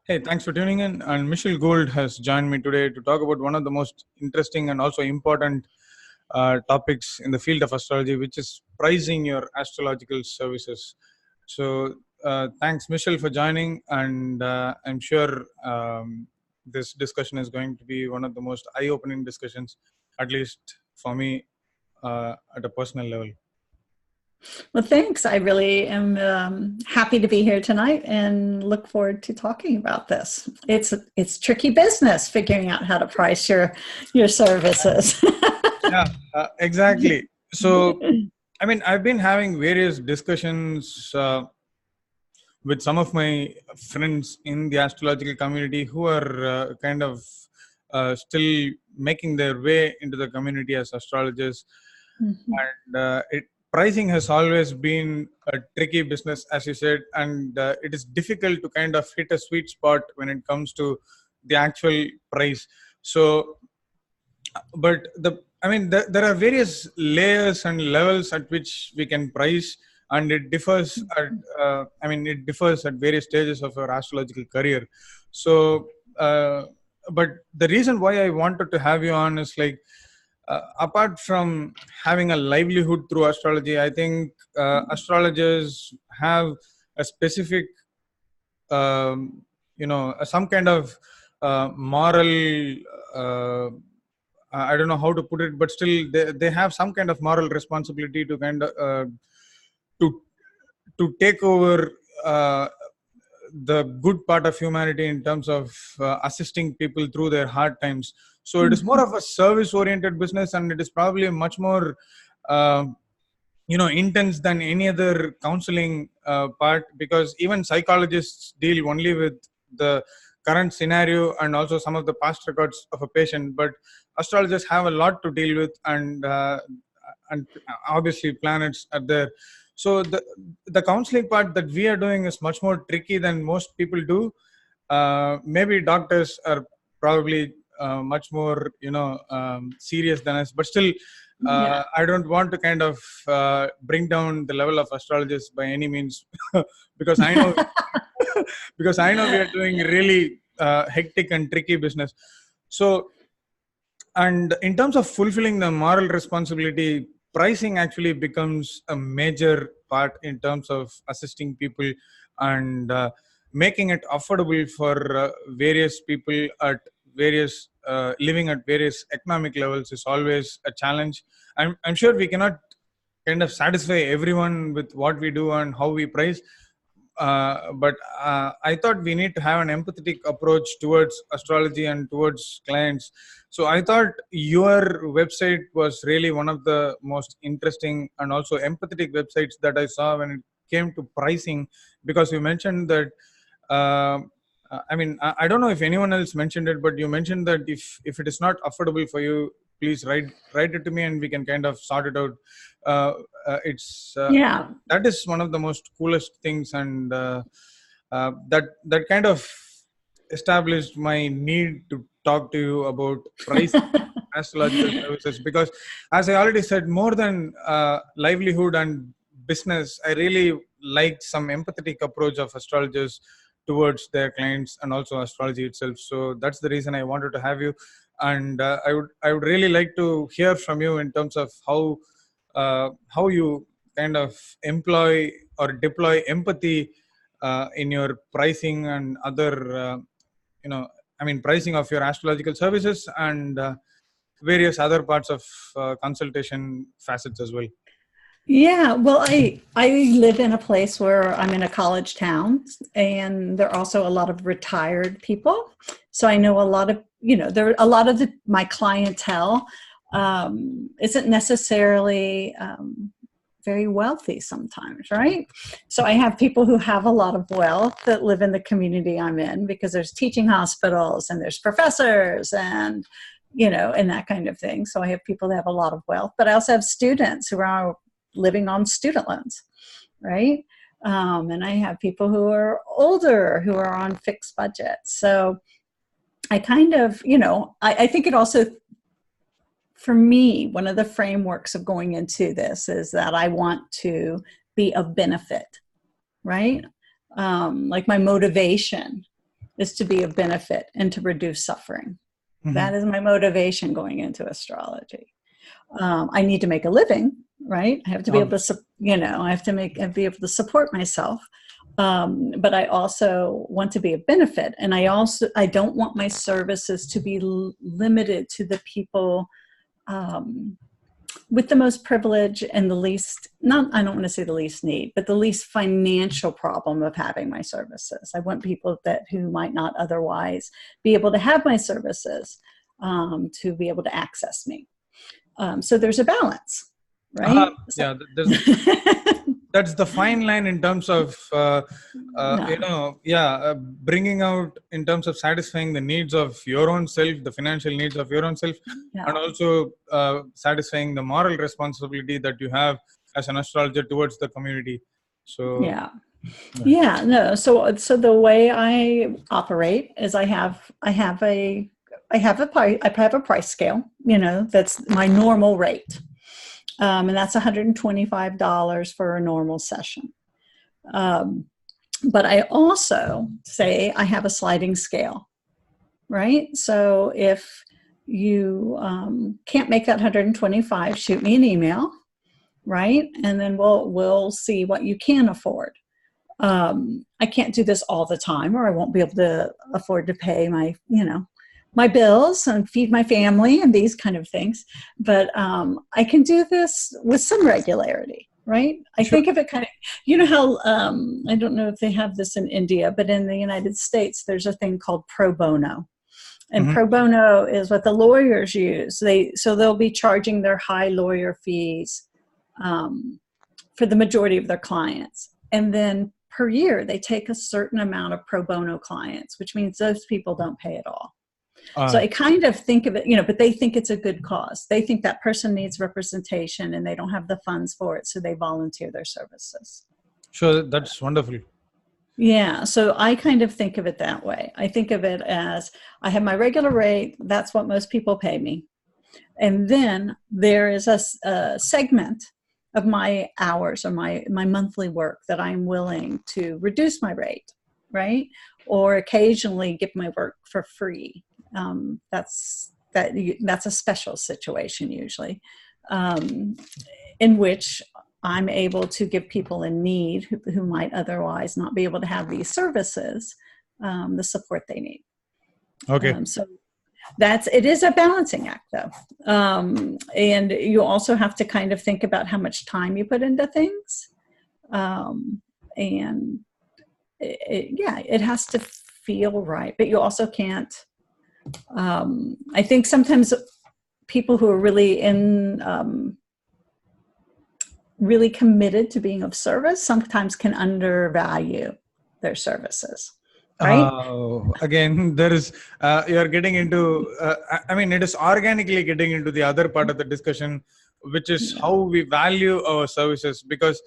Hey, thanks for tuning in. And Michelle Gould has joined me today to talk about one of the most interesting and also important topics in the field of astrology, which is pricing your astrological services. So, thanks, Michelle, for joining. And I'm sure this discussion is going to be one of the most eye opening discussions, at least for me, at a personal level. Well, thanks. I really am happy to be here tonight and look forward to talking about this. It's tricky business figuring out how to price your services. Yeah, exactly. So, I mean, I've been having various discussions with some of my friends in the astrological community who are still making their way into the community as astrologers. Mhm. And pricing has always been a tricky business, as you said, and it is difficult to kind of hit a sweet spot when it comes to the actual price. So, but there are various layers and levels at which we can price, and it differs at it differs at various stages of our astrological career. So but the reason why I wanted to have you on is like, apart from having a livelihood through astrology, I think astrologers have a specific some kind of moral, uh, I don't know how to put it, but still they have some kind of moral responsibility to to take over the good part of humanity in terms of assisting people through their hard times. So it is more Mhm. of a service oriented business, and it is probably much more uh, intense than any other counseling part, because even psychologists deal only with the current scenario and also some of the past records of a patient, but astrologers have a lot to deal with, and obviously planets are there. So the counseling part that we are doing is much more tricky than most people do. Maybe doctors are probably much more serious than us, but still Yeah. I don't want to kind of bring down the level of astrologers by any means, because I know because I know we are doing really hectic and tricky business. So, and in terms of fulfilling the moral responsibility, pricing actually becomes a major part in terms of assisting people, and making it affordable for various people at various living at various economic levels is always a challenge. I'm sure we cannot kind of satisfy everyone with what we do and how we price, but I thought we need to have an empathetic approach towards astrology and towards clients. So I thought your website was really one of the most interesting and also empathetic websites that I saw when it came to pricing, because you mentioned that. Uh, I don't know if anyone else mentioned it, but you mentioned that if it is not affordable for you, please write it to me and we can kind of sort it out. Uh, it's Yeah. That is one of the most coolest things, and that kind of established my need to talk to you about price astrological services, because as I already said, more than livelihood and business, I really liked some empathetic approach of astrologers towards their clients and also astrology itself. So that's the reason I wanted to have you, and I would really like to hear from you in terms of how you kind of employ or deploy empathy in your pricing and other you know pricing of your astrological services, and various other parts of consultation facets as well. Yeah, well, I live in a place where I'm in a college town, and there are also a lot of retired people. So I know a lot of, there are a lot of my clientele isn't necessarily very wealthy sometimes, right? So I have people who have a lot of wealth that live in the community I'm in, because there's teaching hospitals and there's professors and and that kind of thing. So I have people that have a lot of wealth, but I also have students who are living on student loans, right? And I have people who are older who are on fixed budgets. So I kind of, I think it also, for me, one of the frameworks of going into this is that I want to be of benefit, right? Like my motivation is to be of benefit and to reduce suffering. Mhm. That is my motivation going into astrology. I need to make a living, right? I have to be able to, I have to be able to support myself. But I also want to be of benefit. And I don't want my services to be limited to the people with the most privilege and the least, I don't want to say the least need, but the least financial problem of having my services. I want people who might not otherwise be able to have my services to be able to access me. So there's a balance, right? Yeah, that's the fine line in terms of bringing out in terms of satisfying the needs of your own self, the financial needs of your own self, and also satisfying the moral responsibility that you have as an astrologer towards the community. So so the way I operate is I have a price scale, that's my normal rate. And that's $125 for a normal session. But I also say I have a sliding scale, right? So if you can't make that 125, shoot me an email, right? And then we'll see what you can afford. I can't do this all the time, or I won't be able to afford to pay my bills and feed my family and these kind of things. But I can do this with some regularity, right? I think of it kind of, how, I don't know if they have this in India, but in the United States, there's a thing called pro bono. And pro bono is what the lawyers use. So they'll be charging their high lawyer fees for the majority of their clients. And then per year, they take a certain amount of pro bono clients, which means those people don't pay at all. So I kind of think of it, but they think it's a good cause. They think that person needs representation and they don't have the funds for it, so they volunteer their services. Sure, that's wonderful. Yeah, so I kind of think of it that way. I think of it as I have my regular rate, that's what most people pay me. And then there is a segment of my hours or my monthly work that I'm willing to reduce my rate, right? Or occasionally give my work for free. That's a special situation usually, in which I'm able to give people in need who might otherwise not be able to have these services, the support they need. Okay. So it is a balancing act though. And you also have to kind of think about how much time you put into things. And it has to feel right, but you also can't, I think sometimes people who are really really committed to being of service sometimes can undervalue their services, right? Again, there is, you're getting into, it is organically getting into the other part of the discussion, which is how we value our services. Because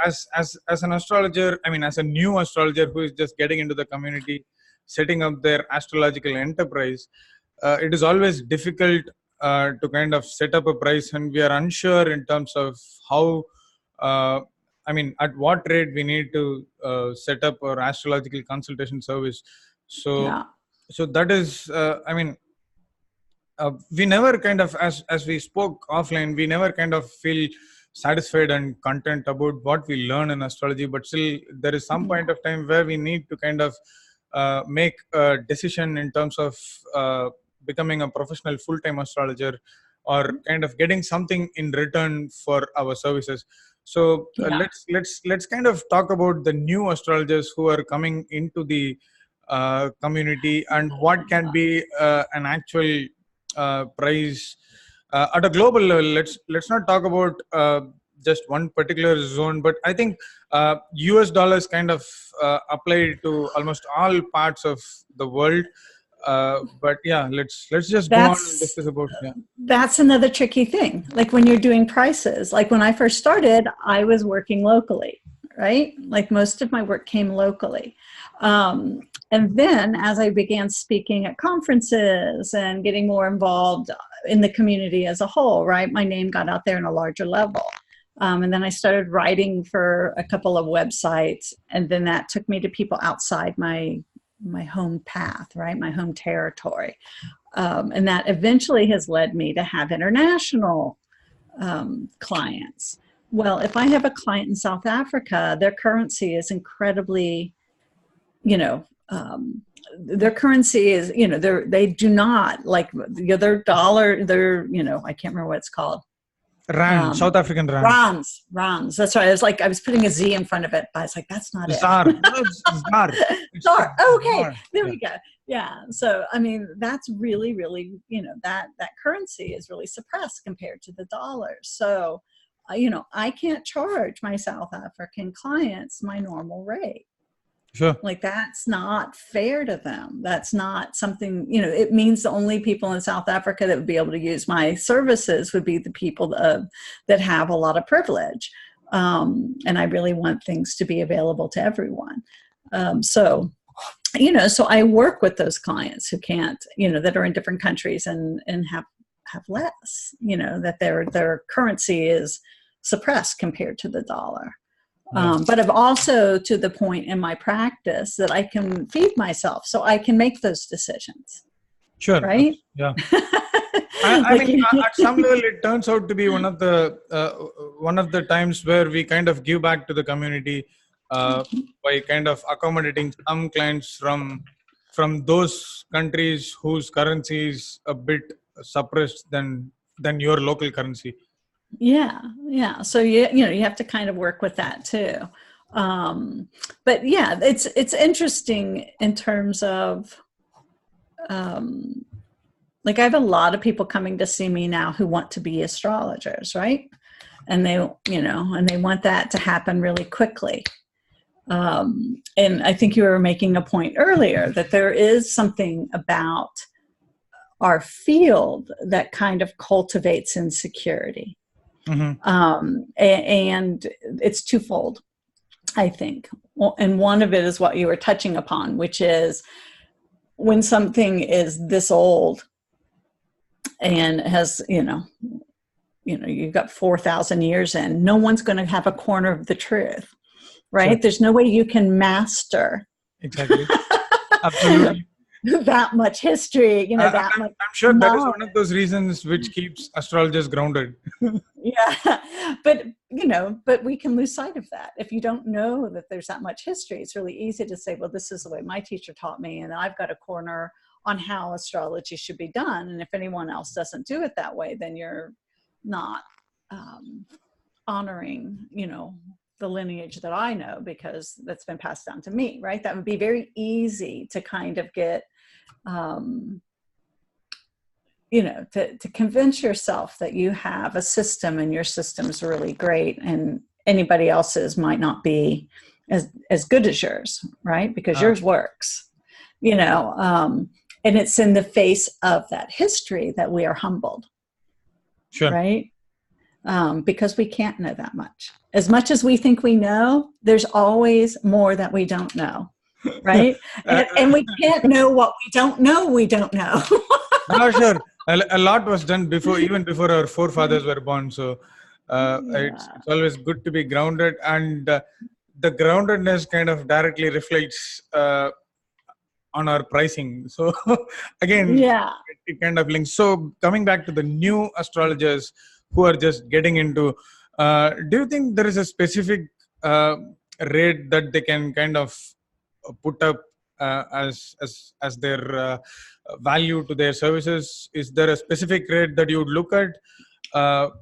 as an astrologer, as a new astrologer who is just getting into the community, setting up their astrological enterprise, it is always difficult to kind of set up a price, and we are unsure in terms of how, at what rate we need to set up our astrological consultation service. So that is, we never kind of, as we spoke offline, we never kind of feel satisfied and content about what we learn in astrology, but still there is some point of time where we need to kind of make a decision in terms of becoming a professional full-time astrologer, or kind of getting something in return for our services. So let's kind of talk about the new astrologers who are coming into the community, and what can be an actual price at a global level. Let's not talk about just one particular zone, but I think US dollars kind of apply to almost all parts of the world. But yeah, let's just go on and discuss about. That's another tricky thing. Like when you're doing prices, like when I first started, I was working locally, right? Like most of my work came locally. And then as I began speaking at conferences and getting more involved in the community as a whole, right, my name got out there in a larger level. And then I started writing for a couple of websites, and then that took me to people outside my home path, right? My home territory. And that eventually has led me to have international clients. Well, if I have a client in South Africa, their currency is incredibly, their currency is, they do not like their dollar, I can't remember what it's called. Rand, South African rand. Rands. That's right. I was putting a Z in front of it, but I was like, that's not ZAR. it. No, it's ZAR. ZAR. Okay, ZAR. there we go. Yeah. So, I mean, that's really, really, that currency is really suppressed compared to the dollar. So, I can't charge my South African clients my normal rate. Sure. Like, that's not fair to them. That's not something, it means the only people in South Africa that would be able to use my services would be the people that have a lot of privilege. And I really want things to be available to everyone. So I work with those clients who can't, that are in different countries and have less, that their currency is suppressed compared to the dollar. But I've also to the point in my practice that I can feed myself, so I can make those decisions. Sure. Right? Yeah. I mean, at some level, it turns out to be one of the times where we kind of give back to the community by kind of accommodating some clients from those countries whose currency is a bit suppressed than your local currency. Yeah. So you have to kind of work with that too. But yeah, it's interesting in terms of like I have a lot of people coming to see me now who want to be astrologers, right? And they want that to happen really quickly. And I think you were making a point earlier that there is something about our field that kind of cultivates insecurity. Mm-hmm. And it's twofold, I think. Well, and one of it is what you were touching upon, which is when something is this old and has, you've got 4,000 years in, no one's going to have a corner of the truth, right? Sure. There's no way you can master. Exactly. Absolutely. That much history, I'm sure that is one of those reasons which keeps astrologers grounded. Yeah, but we can lose sight of that. If you don't know that there's that much history, it's really easy to say, well, this is the way my teacher taught me, and I've got a corner on how astrology should be done. And if anyone else doesn't do it that way, then you're not honoring, the lineage that I know, because that's been passed down to me, right? That would be very easy to kind of get, to convince yourself that you have a system and your system's really great and anybody else's might not be as good as yours, right? Because yours works, and it's in the face of that history that we are humbled. Sure. Right? Because we can't know that much. As much as we think we know, there's always more that we don't know, right? And we can't know what we don't know. No, sure. A lot was done even before our forefathers were born. So it's always good to be grounded, and the groundedness kind of directly reflects on our pricing. So again, it kind of links. So coming back to the new astrologers who are just getting into, do you think there is a specific rate that they can kind of put up as their value to their services? Is there a specific rate that you would look at?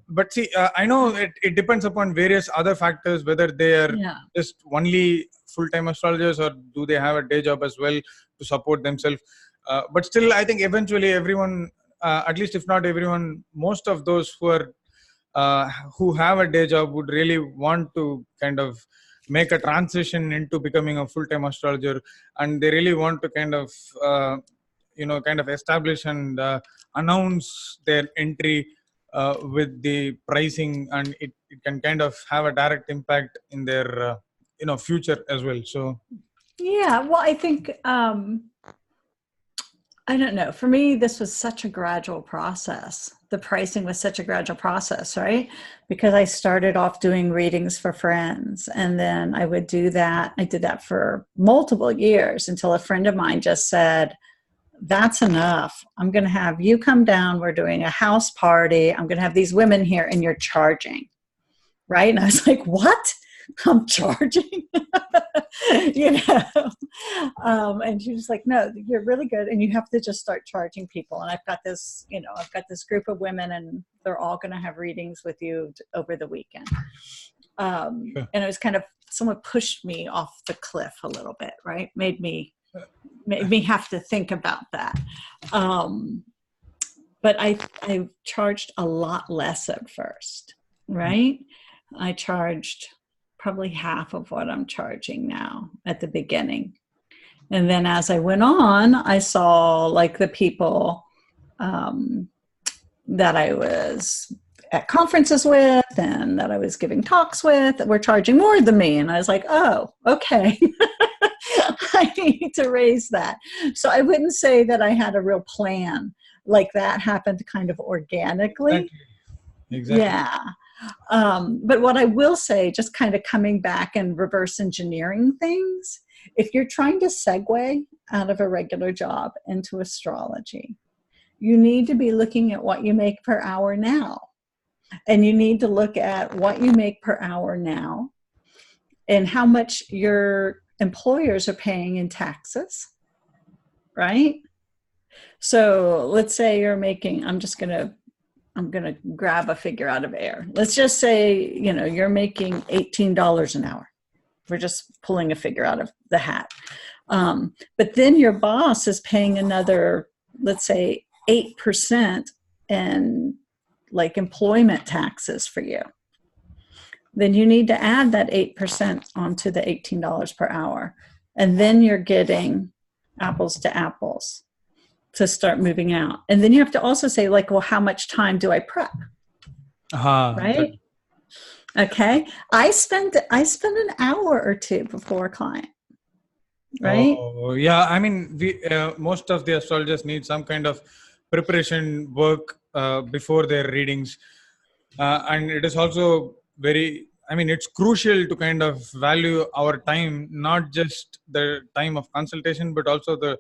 But see, I know it depends upon various other factors, whether they are just only full-time astrologers or do they have a day job as well to support themselves. But still, I think eventually everyone, at least if not everyone, most of those who have a day job would really want to kind of make a transition into becoming a full-time astrologer, and they really want to kind of establish and announce their entry with the pricing, and it can kind of have a direct impact in their future as well. So well, I think I don't know. For me, this was such a gradual process. The pricing was such a gradual process, right? Because I started off doing readings for friends, and then I would do that. I did that for multiple years until a friend of mine just said, that's enough. I'm going to have you come down. We're doing a house party. I'm going to have these women here and you're charging. Right. And I was like, what? I'm charging, you know? And she was like, no, you're really good. And you have to just start charging people. And I've got this, you know, I've got this group of women and they're all going to have readings with you over the weekend. And it was kind of, someone pushed me off the cliff a little bit, right? Made me have to think about that. But I charged a lot less at first, right? I charged probably half of what I'm charging now at the beginning. And then as I went on, I saw like the people that I was at conferences with and that I was giving talks with were charging more than me. And I was like, oh, okay. I need to raise that. So I wouldn't say that I had a real plan. Like that happened kind of organically. Exactly. Yeah. But what I will say, just kind of coming back and reverse engineering things, if you're trying to segue out of a regular job into astrology, you need to be looking at what you make per hour now. And you need to look at what you make per hour now and how much your employers are paying in taxes, right? So let's say you're making, I'm going to grab a figure out of air. Let's just say, you know, you're making $18 an hour. We're just pulling a figure out of the hat. But then your boss is paying another, let's say 8% in like employment taxes for you. Then you need to add that 8% onto the $18 per hour. And then you're getting apples to apples to start moving out. And then you have to also say like, well, how much time do I prep? Right? Okay. I spend an hour or two before a client. Right? Oh, yeah. I mean, most of the astrologers need some kind of preparation work before their readings. And it is also it's crucial to kind of value our time, not just the time of consultation, but also the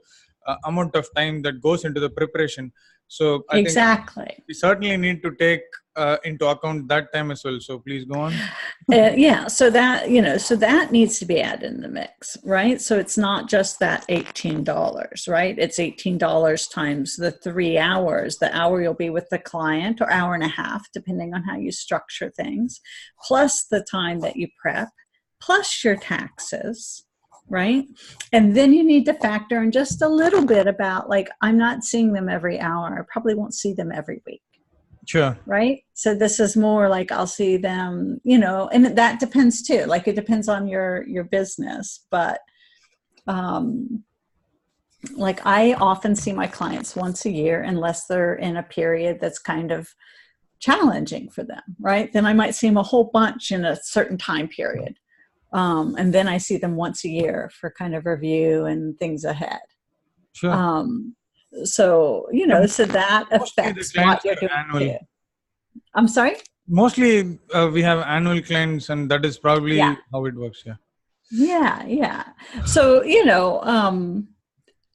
amount of time that goes into the preparation. So I think we certainly need to take into account that time as well. So please go on. Yeah. So that needs to be added in the mix, right? So it's not just that $18, right? It's $18 times the 3 hours, the hour you'll be with the client or hour and a half, depending on how you structure things, plus the time that you prep, plus your taxes, right? And then you need to factor in just a little bit about like, I'm not seeing them every hour. I probably won't see them every week. Sure. Right. So this is more like I'll see them, you know, and that depends too. Like it depends on your business. But like I often see my clients once a year unless they're in a period that's kind of challenging for them. Right. Then I might see them a whole bunch in a certain time period. And then I see them once a year for kind of review and things ahead. Sure. So, you know, so that affects what you're doing too. I'm sorry? Mostly we have annual clients and that is probably how it works. Yeah. Yeah. So, you know,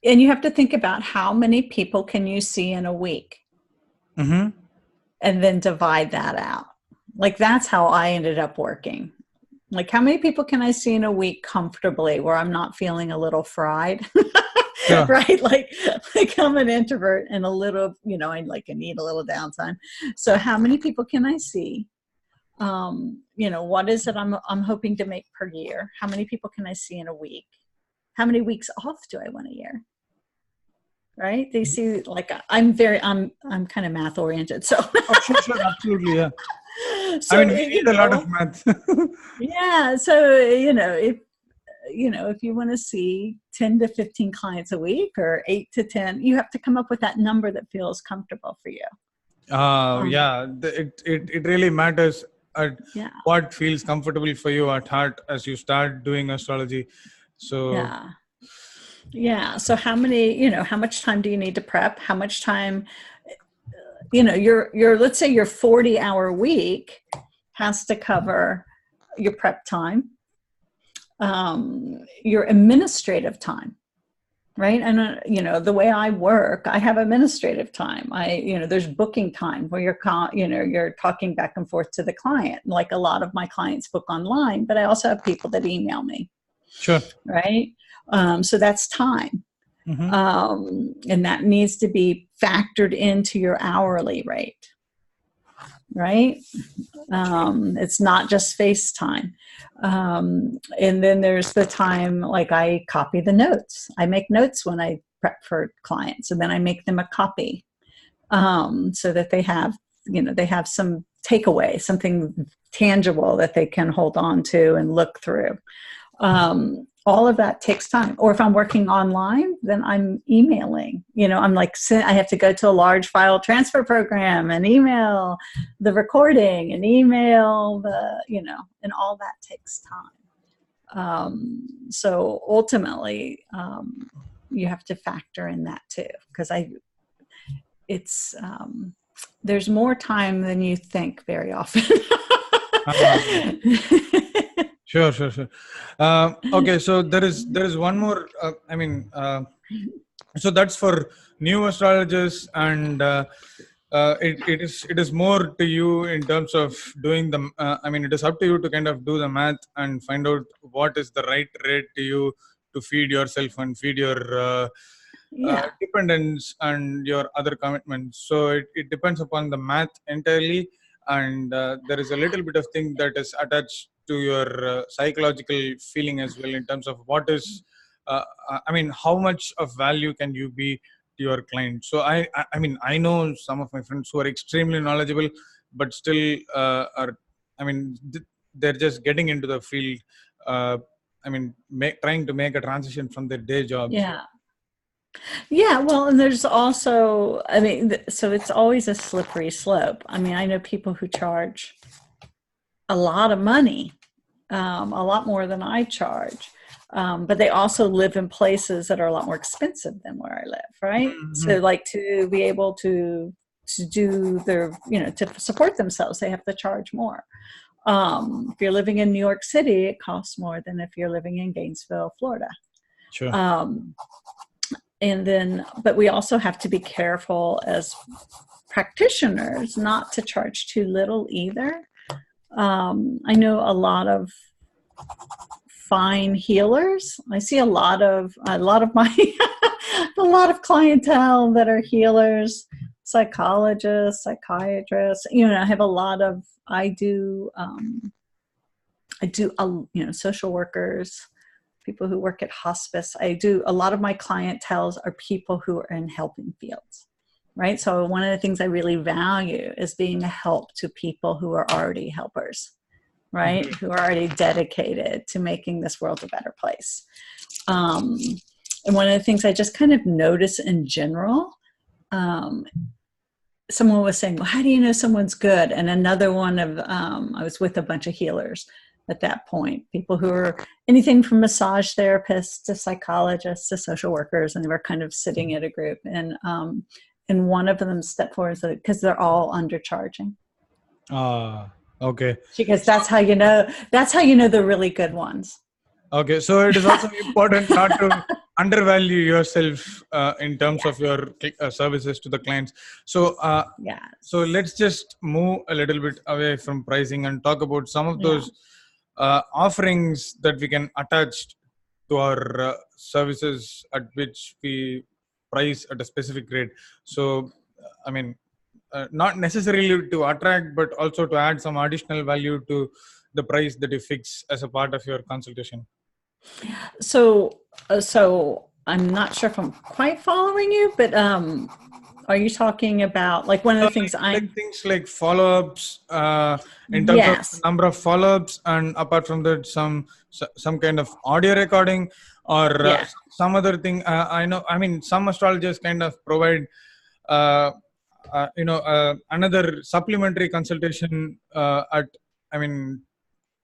and you have to think about how many people can you see in a week? Mm-hmm. And then divide that out. Like that's how I ended up working. Like how many people can I see in a week comfortably where I'm not feeling a little fried? Yeah. Right? Like I'm an introvert and a little, you know, I need a little downtime. So how many people can I see? You know, what is it I'm hoping to make per year? How many people can I see in a week? How many weeks off do I want a year? Right? They see like I'm kind of math oriented. So sure, absolutely, yeah. So, I mean, we need a lot of math. Yeah. So, if you want to see 10 to 15 clients a week or 8 to 10, you have to come up with that number that feels comfortable for you. It really matters what feels comfortable for you at heart as you start doing astrology. So, Yeah. So how many, how much time do you need to prep? How much time, let's say your 40-hour week has to cover your prep time, your administrative time, right? And the way I work, I have administrative time. There's booking time where you're talking back and forth to the client. Like a lot of my clients book online, but I also have people that email me. Sure. Right. So that's time. And that needs to be factored into your hourly rate. Right. It's not just FaceTime. And then there's the time, like I copy the notes. I make notes when I prep for clients, and then I make them a copy so that they have some takeaway, something tangible that they can hold on to and look through. All of that takes time. Or if I'm working online, then I'm emailing. I'm like, I have to go to a large file transfer program and email the recording and email and all that takes time. So ultimately, you have to factor in that too, because there's more time than you think very often. Sure. Okay, so there is one more. So that's for new astrologers, and it is more to you in terms of doing the. It is up to you to kind of do the math and find out what is the right rate to you to feed yourself and feed your dependents and your other commitments. So it depends upon the math entirely, and there is a little bit of thing that is attached to your psychological feeling as well, in terms of what is how much of value can you be to your client. So I know some of my friends who are extremely knowledgeable but still they're just getting into the field, trying to make a transition from their day jobs. Yeah, well, and there's also, so it's always a slippery slope. I know people who charge a lot of money, a lot more than I charge, but they also live in places that are a lot more expensive than where I live, right? So like to be able to do their, to support themselves, they have to charge more. If you're living in New York City, it costs more than if you're living in Gainesville, Florida. Sure. But we also have to be careful as practitioners not to charge too little either. I know a lot of fine healers. I see a lot of my a lot of clientele that are healers, psychologists, psychiatrists. I have a lot of. I do social workers, people who work at hospice. A lot of my clientele are people who are in helping fields, right? So one of the things I really value is being a help to people who are already helpers, right? Who are already dedicated to making this world a better place. And one of the things I just kind of notice in general, someone was saying, well, how do you know someone's good? And another one of, I was with a bunch of healers at that point, people who are anything from massage therapists to psychologists to social workers, and they were kind of sitting at a group, and one of them stepped forward and said, because they're all undercharging. Okay. Because that's how you know the really good ones. Okay, so it is also important not to undervalue yourself in terms of your services to the clients. So so let's just move a little bit away from pricing and talk about some of those offerings that we can attach to our services at which we price at a specific rate. So not necessarily to attract, but also to add some additional value to the price that you fix as a part of your consultation. So I'm not sure if I'm quite following you, but are you talking about like one of the things things like follow-ups in terms of the number of follow-ups, and apart from that some kind of audio recording or some other thing. Some astrologers kind of provide another supplementary consultation at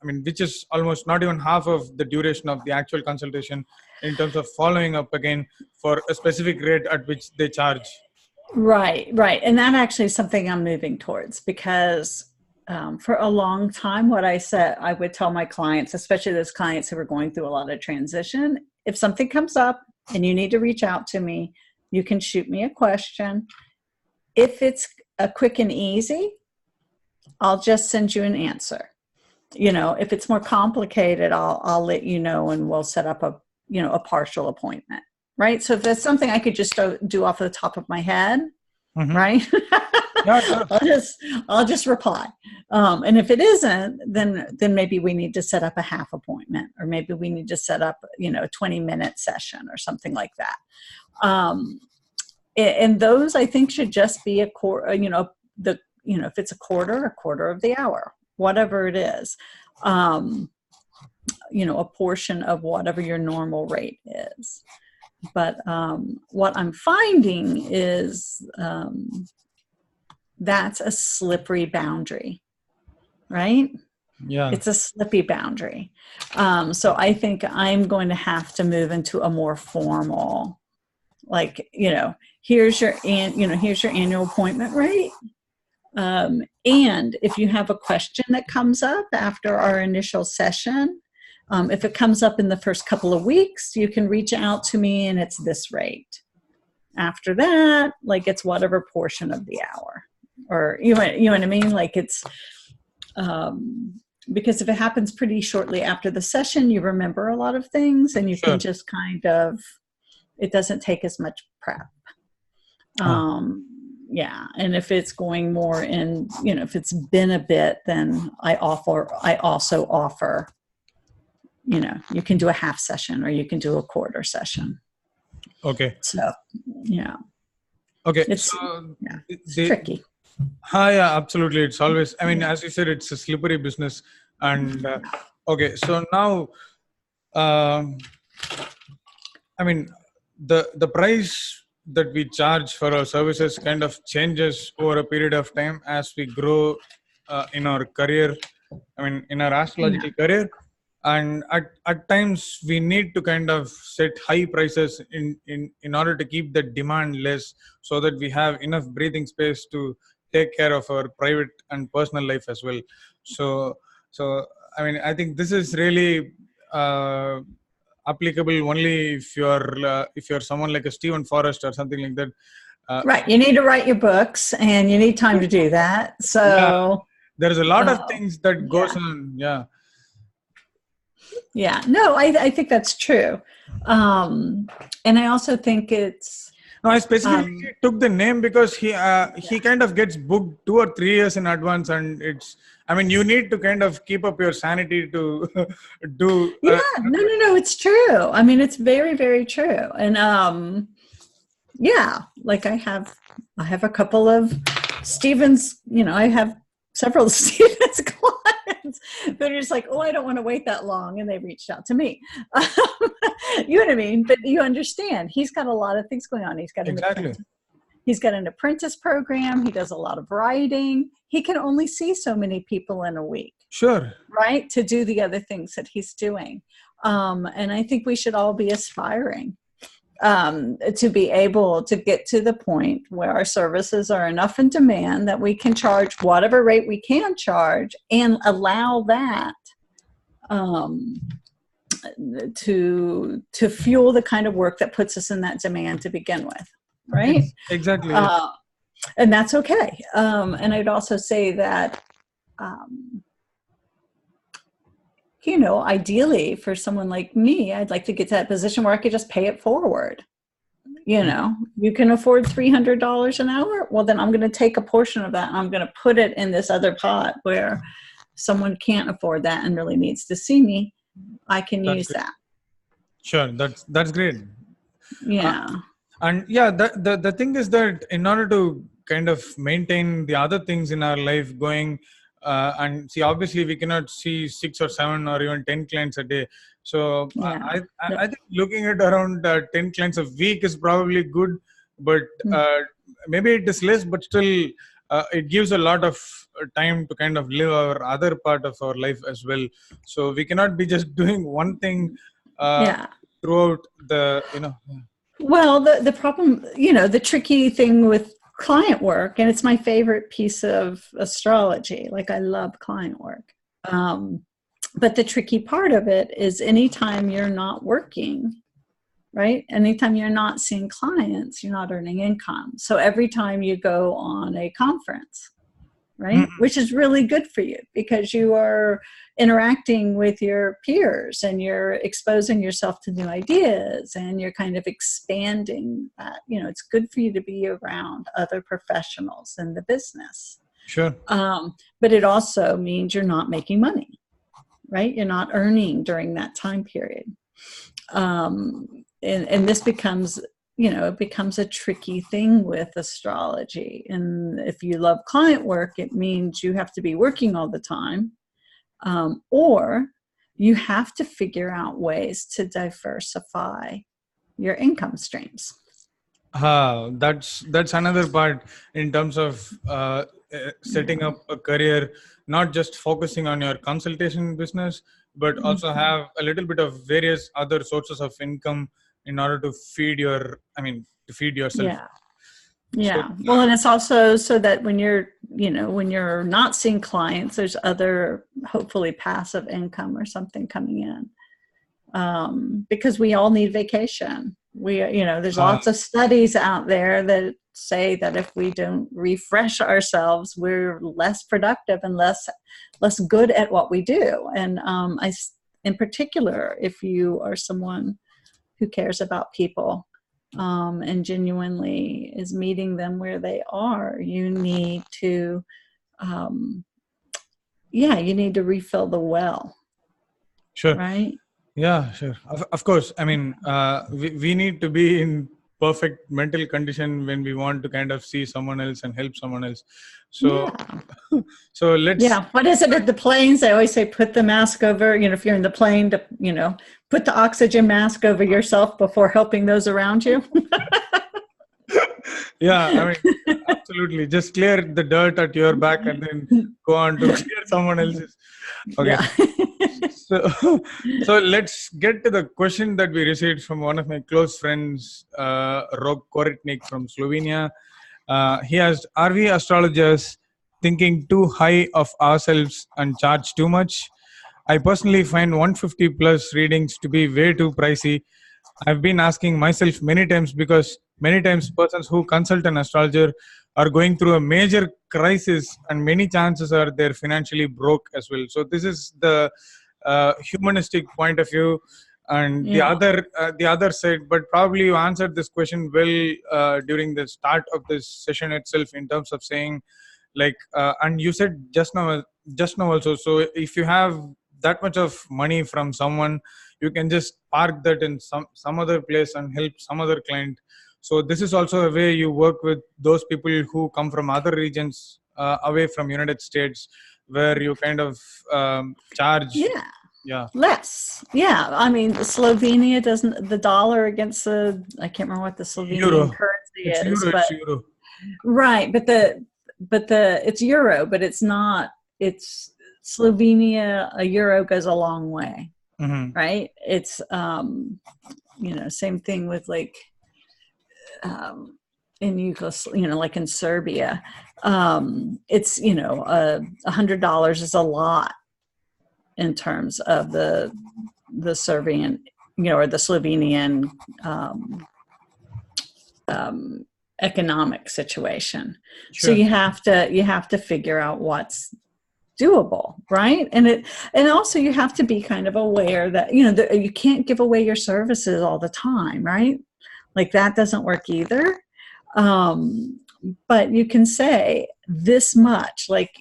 I mean, which is almost not even half of the duration of the actual consultation in terms of following up again for a specific rate at which they charge. Right, right. And that actually is something I'm moving towards, because for a long time, what I would tell my clients, especially those clients who are going through a lot of transition, if something comes up and you need to reach out to me, you can shoot me a question. If it's a quick and easy, I'll just send you an answer. If it's more complicated, I'll let you know, and we'll set up a partial appointment. Right. So if that's something I could just do off the top of my head, right? Yeah. I'll just reply. And if it isn't, then maybe we need to set up a half appointment, or maybe we need to set up, a 20-minute session or something like that. And those, I think, should just be a quarter, if it's a quarter of the hour, whatever it is, a portion of whatever your normal rate is. But what I'm finding is that's a slippery boundary, right? Yeah. It's a slippy boundary. So I think I'm going to have to move into a more formal, here's your annual appointment rate. And if you have a question that comes up after our initial session, if it comes up in the first couple of weeks, you can reach out to me, and it's this rate. After that, it's whatever portion of the hour, or you know what I mean? It's because if it happens pretty shortly after the session, you remember a lot of things, and you can just it doesn't take as much prep. Yeah. And if it's going more in, if it's been a bit, then I also offer, you can do a half session, or you can do a quarter session. Okay. So, yeah. Okay. It's tricky. Yeah, absolutely. It's always, as you said, it's a slippery business. And okay. So now, the price that we charge for our services kind of changes over a period of time as we grow in our career, in our astrological career. And at times we need to kind of set high prices in order to keep the demand less, so that we have enough breathing space to take care of our private and personal life as well. So I think this is really applicable only if you're someone like a Stephen Forrest or something like that. Right. You need to write your books, and you need time to do that. So there's a lot of things that goes on. Yeah. Yeah. No, I think that's true. And I also think it's. No, I specifically took the name because he kind of gets booked 2 or 3 years in advance, and it's. You need to kind of keep up your sanity to do. No, it's true. It's very, very true. And I have a couple of Stevens. I have several Stevens clients. They're just like, I don't want to wait that long, and they reached out to me. You know what I mean? But you understand, he's got a lot of things going on. He's got an apprentice program. He does a lot of writing. He can only see so many people in a week. Sure. Right? To do the other things that he's doing. And I think we should all be aspiring to be able to get to the point where our services are enough in demand that we can charge whatever rate we can charge, and allow that to fuel the kind of work that puts us in that demand to begin with. Right? Exactly. And that's okay. And I'd also say that, ideally for someone like me, I'd like to get to that position where I could just pay it forward. You can afford $300 an hour. Well, then I'm going to take a portion of that, and I'm going to put it in this other pot where someone can't afford that and really needs to see me. I can use that. Sure. That's great. Yeah. And the thing is that in order to kind of maintain the other things in our life going, and see, obviously we cannot see 6 or 7 or even 10 clients a day. So I think looking at around 10 clients a week is probably good, but maybe it is less, but still it gives a lot of time to kind of live our other part of our life as well. So we cannot be just doing one thing Yeah. throughout the, Well, the problem, the tricky thing with client work, and it's my favorite piece of astrology. Like, I love client work. But the tricky part of it is anytime you're not working, right? Anytime you're not seeing clients, you're not earning income. So every time you go on a conference, right, which is really good for you because you are interacting with your peers and you're exposing yourself to new ideas and you're kind of expanding that. It's good for you to be around other professionals in the business. Sure. But it also means you're not making money, right? You're not earning during that time period. And this becomes, it becomes a tricky thing with astrology. And if you love client work, it means you have to be working all the time, or you have to figure out ways to diversify your income streams. That's another part in terms of setting up a career, not just focusing on your consultation business, but also have a little bit of various other sources of income in order to feed yourself. Yeah. Well, and it's also so that when you're not seeing clients, there's other, hopefully passive income or something coming in. Because we all need vacation. There's lots of studies out there that say that if we don't refresh ourselves, we're less productive and less good at what we do. And in particular, if you are someone who cares about people and genuinely is meeting them where they are, you need to, you need to refill the well. Sure. Right. Yeah, sure. Of course. I mean, we need to be in perfect mental condition when we want to kind of see someone else and help someone else. So, so let's. Yeah. What is it at the planes? They always say, put the mask over, if you're in the plane, to, put the oxygen mask over yourself before helping those around you. Yeah, absolutely. Just clear the dirt at your back and then go on to clear someone else's. Okay. Yeah. So let's get to the question that we received from one of my close friends, Rok Koritnik from Slovenia. He asked, are we astrologers thinking too high of ourselves and charge too much? I personally find 150 plus readings to be way too pricey. I've been asking myself many times because many times persons who consult an astrologer are going through a major crisis and many chances are they're financially broke as well. So this is the humanistic point of view. And the other side, but probably you answered this question well during the start of this session itself in terms of saying, like, and you said just now also, so if you have that much of money from someone, you can just park that in some other place and help some other client. So this is also a way you work with those people who come from other regions away from United States, where you kind of charge less. Slovenia doesn't, the dollar against I can't remember what the Slovenian currency is, but euro. Right, but it's euro, but it's not. It's Slovenia. A euro goes a long way, right? It's same thing with like in Yugoslavia, like in Serbia. It's $100 is a lot in terms of the Serbian, or the Slovenian economic situation. Sure. So you have to figure out what's doable, right? And also you have to be kind of aware that you can't give away your services all the time, right? Like that doesn't work either. But you can say this much, like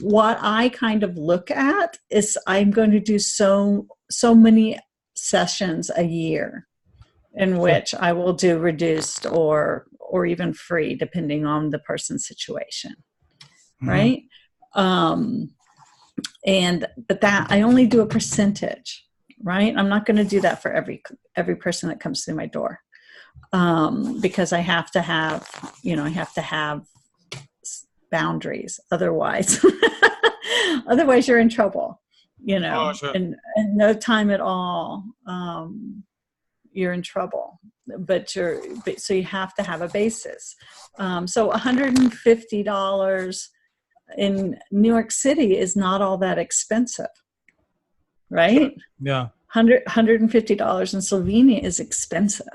what I kind of look at is I'm going to do so many sessions a year in which I will do reduced or even free, depending on the person's situation, right? But that I only do a percentage, right? I'm not going to do that for every person that comes through my door. because I have to have, I have to have boundaries. Otherwise, otherwise you're in trouble, Oh, sure. and no time at all. You're in trouble, but so you have to have a basis. So $150 in New York City is not all that expensive, right? Yeah. $150 in Slovenia is expensive,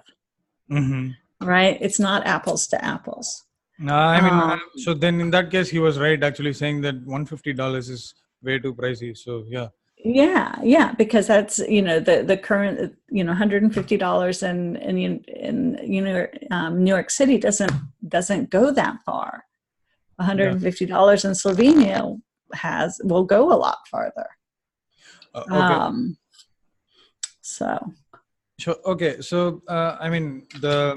Mm-hmm. right? It's not apples to apples. I mean, so then in that case, he was right actually saying that $150 is way too pricey. So yeah. Yeah, because that's the current $150 in New York City doesn't go that far. $150 in Slovenia will go a lot farther. Okay. So Sure. Okay. So I mean the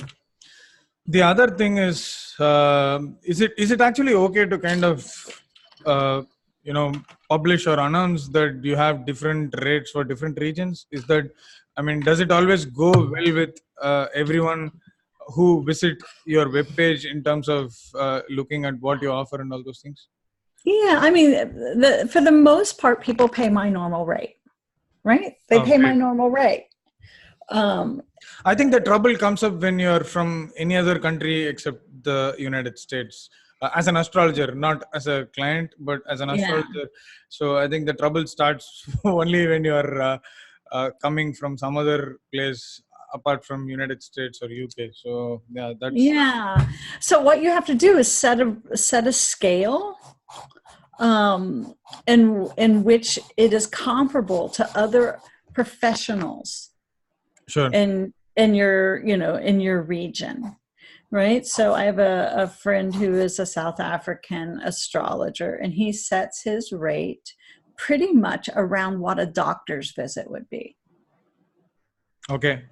other thing is it actually okay to kind of publish or announce that you have different rates for different regions? Is that, I mean, does it always go well with everyone who visit your webpage in terms of looking at what you offer and all those things? yeah, I mean, for the most part, people pay my normal rate, right? They pay my Great. normal rate. I think the trouble comes up when you're from any other country except the United States. As an astrologer, not as a client, but as an astrologer. So I think the trouble starts only when you're coming from some other place apart from United States or UK. So yeah, that's So what you have to do is set a scale, in which it is comparable to other professionals. sure. In your region, right? So I have a friend who is a South African astrologer, and he sets his rate pretty much around what a doctor's visit would be. Okay.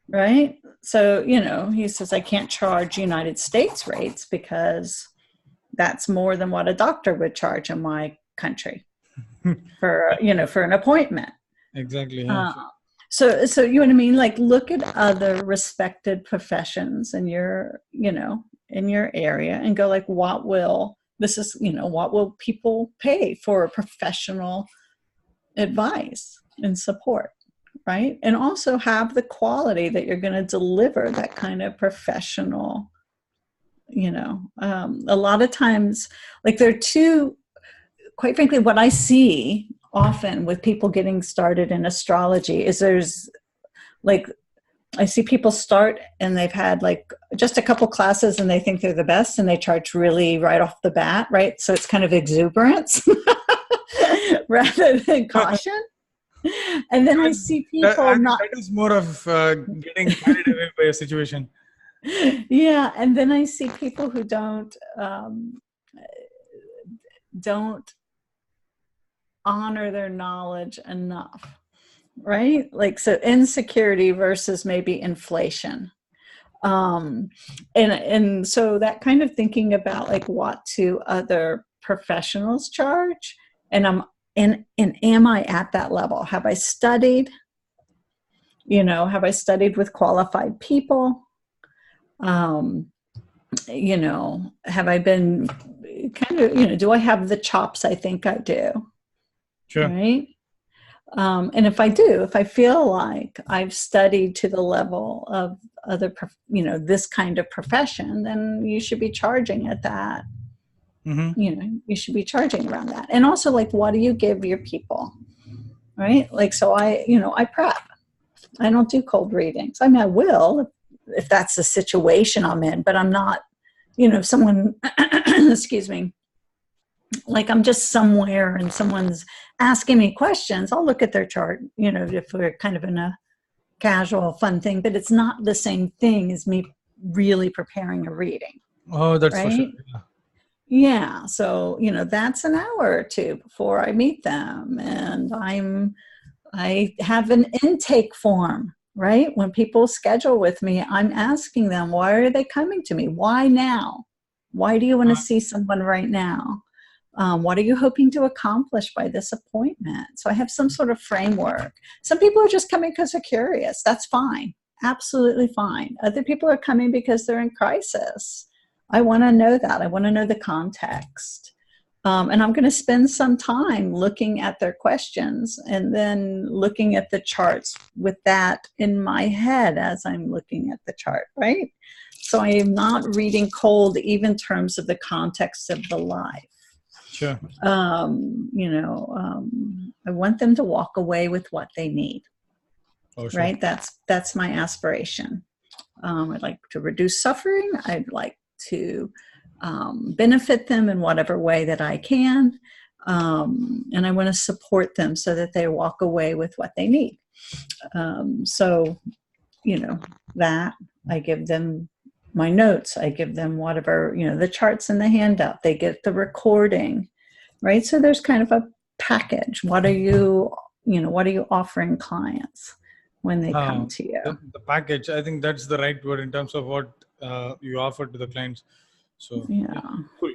Right? So, he says, I can't charge United States rates because that's more than what a doctor would charge in my country for an appointment. Exactly. Yeah. So you know what I mean? Like, look at other respected professions in your area and go like, what will people pay for professional advice and support, right? And also have the quality that you're going to deliver that kind of professional, a lot of times, like, there are two, quite frankly, what I see often with people getting started in astrology is I see people start and they've had like just a couple classes and they think they're the best and they charge really right off the bat, right? So it's kind of exuberance rather than caution. And then I see people that is more of getting carried away by a situation. Yeah, and then I see people who don't honor their knowledge enough, right? Like, so insecurity versus maybe inflation. And so that kind of thinking about like what do other professionals charge, and am I at that level? Have I studied? Have I studied with qualified people? Have I been kind of, do I have the chops I think I do? Sure. Right. And if I feel like I've studied to the level of other, this kind of profession, then you should be charging at that. Mm-hmm. You should be charging around that. And also, like, what do you give your people? Right. Like, so I prep. I don't do cold readings. I mean, I will if that's the situation I'm in, but I'm not, if someone, excuse me, like I'm just somewhere and someone's asking me questions, I'll look at their chart, if we're kind of in a casual, fun thing, but it's not the same thing as me really preparing a reading. Oh, that's right? for sure. Yeah. So, that's an hour or two before I meet them. And I have an intake form, right? When people schedule with me, I'm asking them, why are they coming to me? Why now? Why do you want to see someone right now? What are you hoping to accomplish by this appointment? So I have some sort of framework. Some people are just coming because they're curious. That's fine. absolutely fine. Other people are coming because they're in crisis. I want to know that. I want to know the context. And I'm going to spend some time looking at their questions and then looking at the charts with that in my head as I'm looking at the chart, right? So I am not reading cold, even in terms of the context of the life. Sure. I want them to walk away with what they need. Oh, sure. Right? That's my aspiration. I'd like to reduce suffering. I'd like to benefit them in whatever way that I can. And I want to support them so that they walk away with what they need. That I give them my notes. I give them whatever, the charts in the handout. They get the recording, right? So there's kind of a package. What are you offering clients when they come to you? The package, I think that's the right word in terms of what you offer to the clients. So yeah. Cool.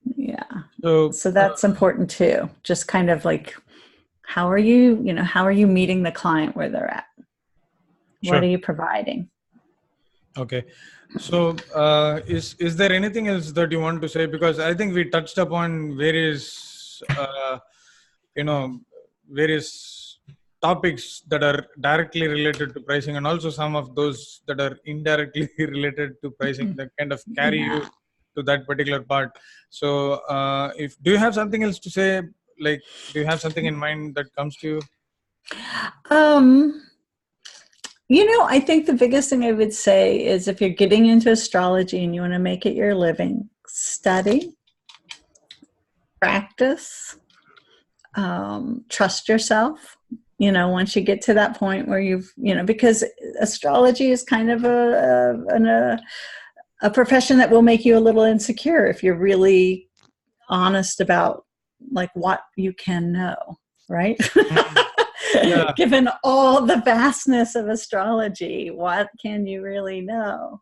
Yeah. So that's important too. Just kind of like, how are you meeting the client where they're at? Sure. What are you providing? Okay. So is there anything else that you want to say? Because I think we touched upon various topics that are directly related to pricing, and also some of those that are indirectly related to pricing that kind of carry you to that particular part. So do you have something else to say? Like, do you have something in mind that comes to you? I think the biggest thing I would say is, if you're getting into astrology and you want to make it your living, study, practice, trust yourself. Once you get to that point where you've, because astrology is kind of a profession that will make you a little insecure if you're really honest about like what you can know, right? Yeah. Given all the vastness of astrology, what can you really know?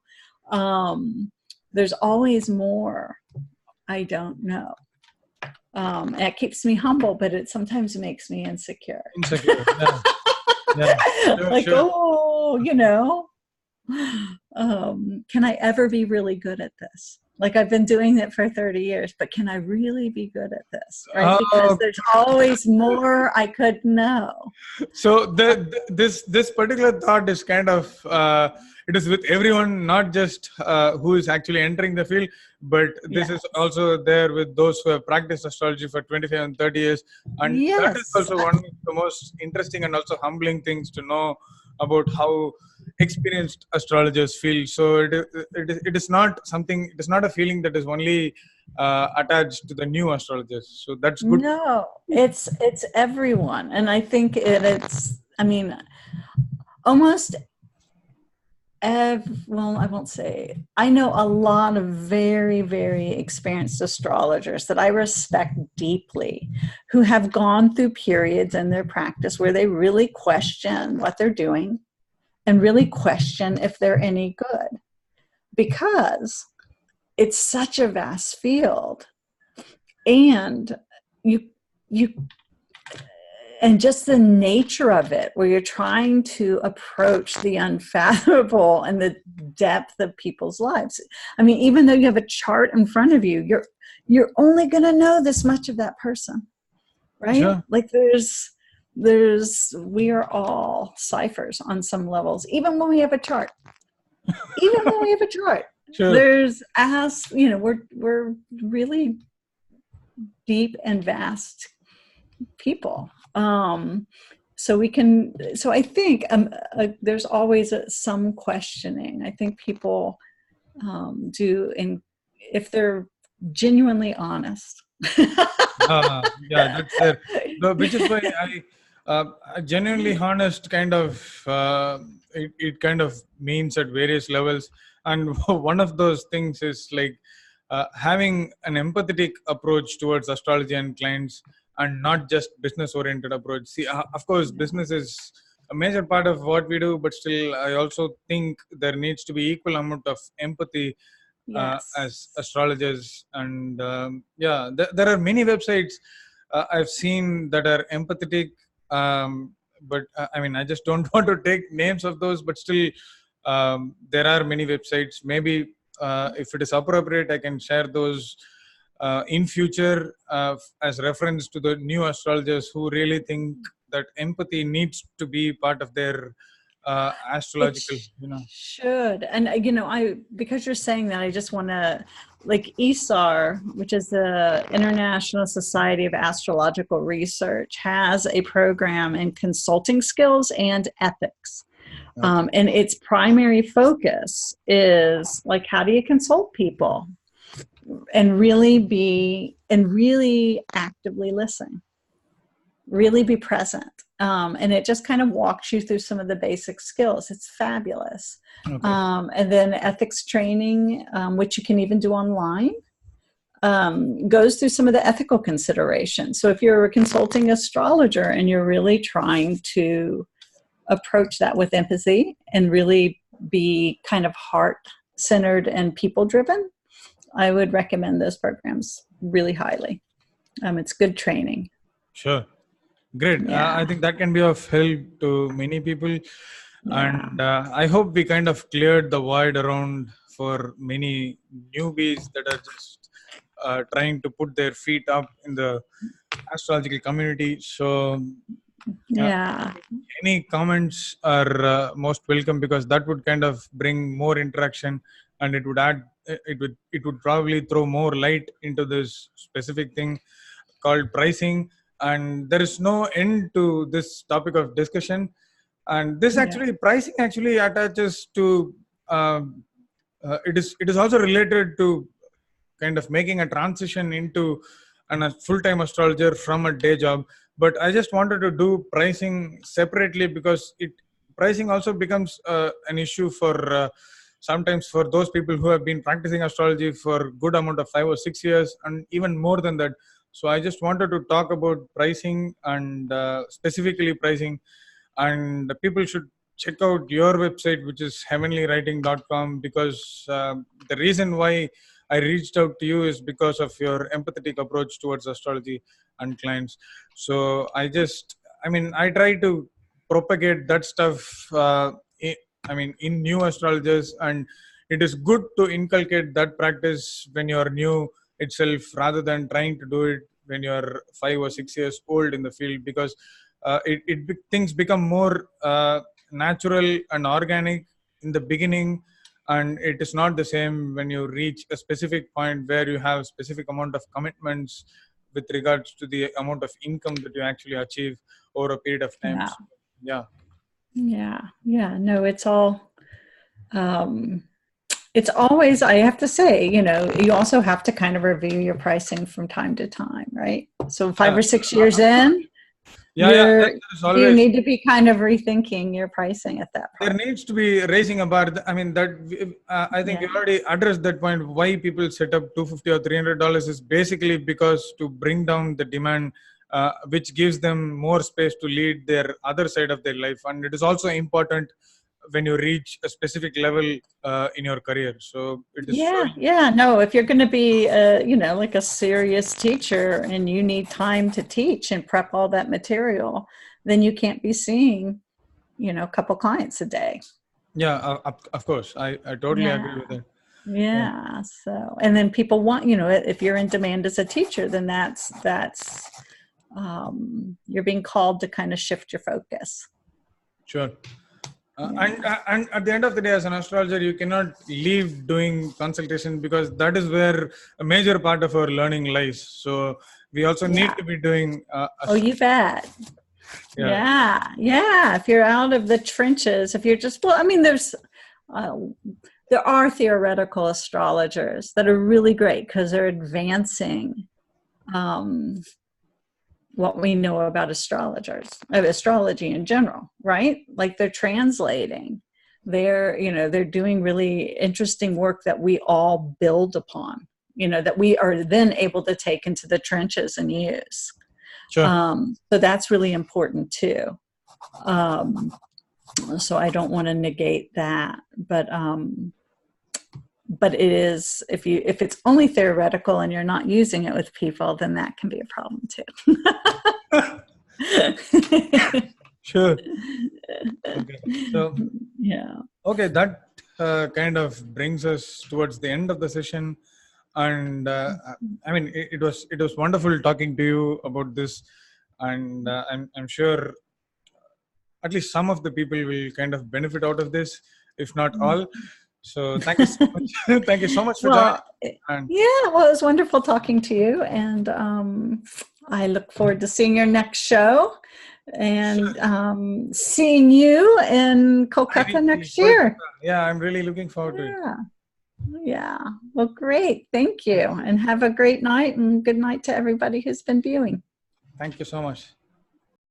There's always more I don't know. It keeps me humble, but it sometimes makes me insecure. Yeah. Sure. Can I ever be really good at this? Like, I've been doing it for 30 years, but can I really be good at this? Right? Because there's always more I could know. So this particular thought is kind of it is with everyone, not just who is actually entering the field, but this is also there with those who have practiced astrology for 25 and 30 years. And that is also one of the most interesting and also humbling things to know about how experienced astrologers feel. So it is not something, it is not a feeling that is only attached to the new astrologers. So that's good. No, it's everyone. And I think almost well, I won't say, I know a lot of very, very experienced astrologers that I respect deeply, who have gone through periods in their practice where they really question what they're doing and really question if they're any good, because it's such a vast field. And and just the nature of it, where you're trying to approach the unfathomable and the depth of people's lives. I mean, even though you have a chart in front of you, you're only going to know this much of that person, right? Sure. Like we are all ciphers on some levels, even when we have a chart. Sure. There's we're really deep and vast people. So I think there's always some questioning. I think people do, if they're genuinely honest. Yeah, that's it. Which is why genuinely honest kind of it kind of means at various levels. And one of those things is like having an empathetic approach towards astrology and clients, and not just business-oriented approach. See, of course, business is a major part of what we do, but still, I also think there needs to be equal amount of empathy as astrologers. And there are many websites I've seen that are empathetic, but I mean, I just don't want to take names of those, but still, there are many websites. Maybe if it is appropriate, I can share those in future as reference to the new astrologers who really think that empathy needs to be part of their It astrological, should. And, because you're saying that, I just want to, like ISAR, which is the International Society of Astrological Research, has a program in consulting skills and ethics. Okay. And its primary focus is like, how do you consult people and really actively listen, really be present. And it just kind of walks you through some of the basic skills. It's fabulous. Okay. And then ethics training, which you can even do online, goes through some of the ethical considerations. So if you're a consulting astrologer and you're really trying to approach that with empathy and really be kind of heart-centered and people-driven, I would recommend those programs really highly. It's good training. Sure. Great. Yeah. I think that can be of help to many people. Yeah. And I hope we kind of cleared the void around for many newbies that are just trying to put their feet up in the astrological community. So any comments are most welcome, because that would kind of bring more interaction, and it would probably throw more light into this specific thing called pricing. And there is no end to this topic of discussion. And this pricing actually attaches to it is also related to kind of making a transition into a full-time astrologer from a day job. But I just wanted to do pricing separately, because pricing also becomes an issue for sometimes for those people who have been practicing astrology for a good amount of 5 or 6 years, and even more than that. So I just wanted to talk about pricing, and specifically pricing, and people should check out your website, which is heavenlywriting.com, because the reason why I reached out to you is because of your empathetic approach towards astrology and clients. So I try to propagate that stuff in new astrologers, and it is good to inculcate that practice when you're new itself, rather than trying to do it when you're 5 or 6 years old in the field, because things become more natural and organic in the beginning, and it is not the same when you reach a specific point where you have a specific amount of commitments with regards to the amount of income that you actually achieve over a period of time. Yeah. No, it's all it's always, I have to say, you also have to kind of review your pricing from time to time, right? So 5 or 6 years in, you need to be kind of rethinking your pricing at that point. There needs to be raising a bar. I mean, I think you already addressed that point. Why people set up $250 or $300 is basically because to bring down the demand, which gives them more space to lead their other side of their life. And it is also important when you reach a specific level in your career. So it is no, if you're going to be like a serious teacher and you need time to teach and prep all that material, then you can't be seeing a couple clients a day. Of course, I totally agree with that. So, and then people want, if you're in demand as a teacher, then that's you're being called to kind of shift your focus. Sure. And at the end of the day, as an astrologer, you cannot leave doing consultation, because that is where a major part of our learning lies. So we also need to be doing. You bet. If you're out of the trenches, if you're just, there are theoretical astrologers that are really great because they're advancing what we know about astrology in general, right? Like they're translating, they're doing really interesting work that we all build upon, that we are then able to take into the trenches and use. Sure. So that's really important too. So I don't want to negate that, but it is, if it's only theoretical and you're not using it with people, then that can be a problem too. Sure. Okay. So, Yeah. okay, that kind of brings us towards the end of the session, and I mean, it was wonderful talking to you about this, and I'm sure at least some of the people will kind of benefit out of this, if not all. So, thank you so much. Thank you so much for joining. Well, And yeah, well, it was wonderful talking to you, and I look forward to seeing your next show and seeing you in Kolkata next year. yeah, I'm really looking forward to it. Yeah, yeah. Well, great. Thank you, and have a great night, and good night to everybody who's been viewing. Thank you so much.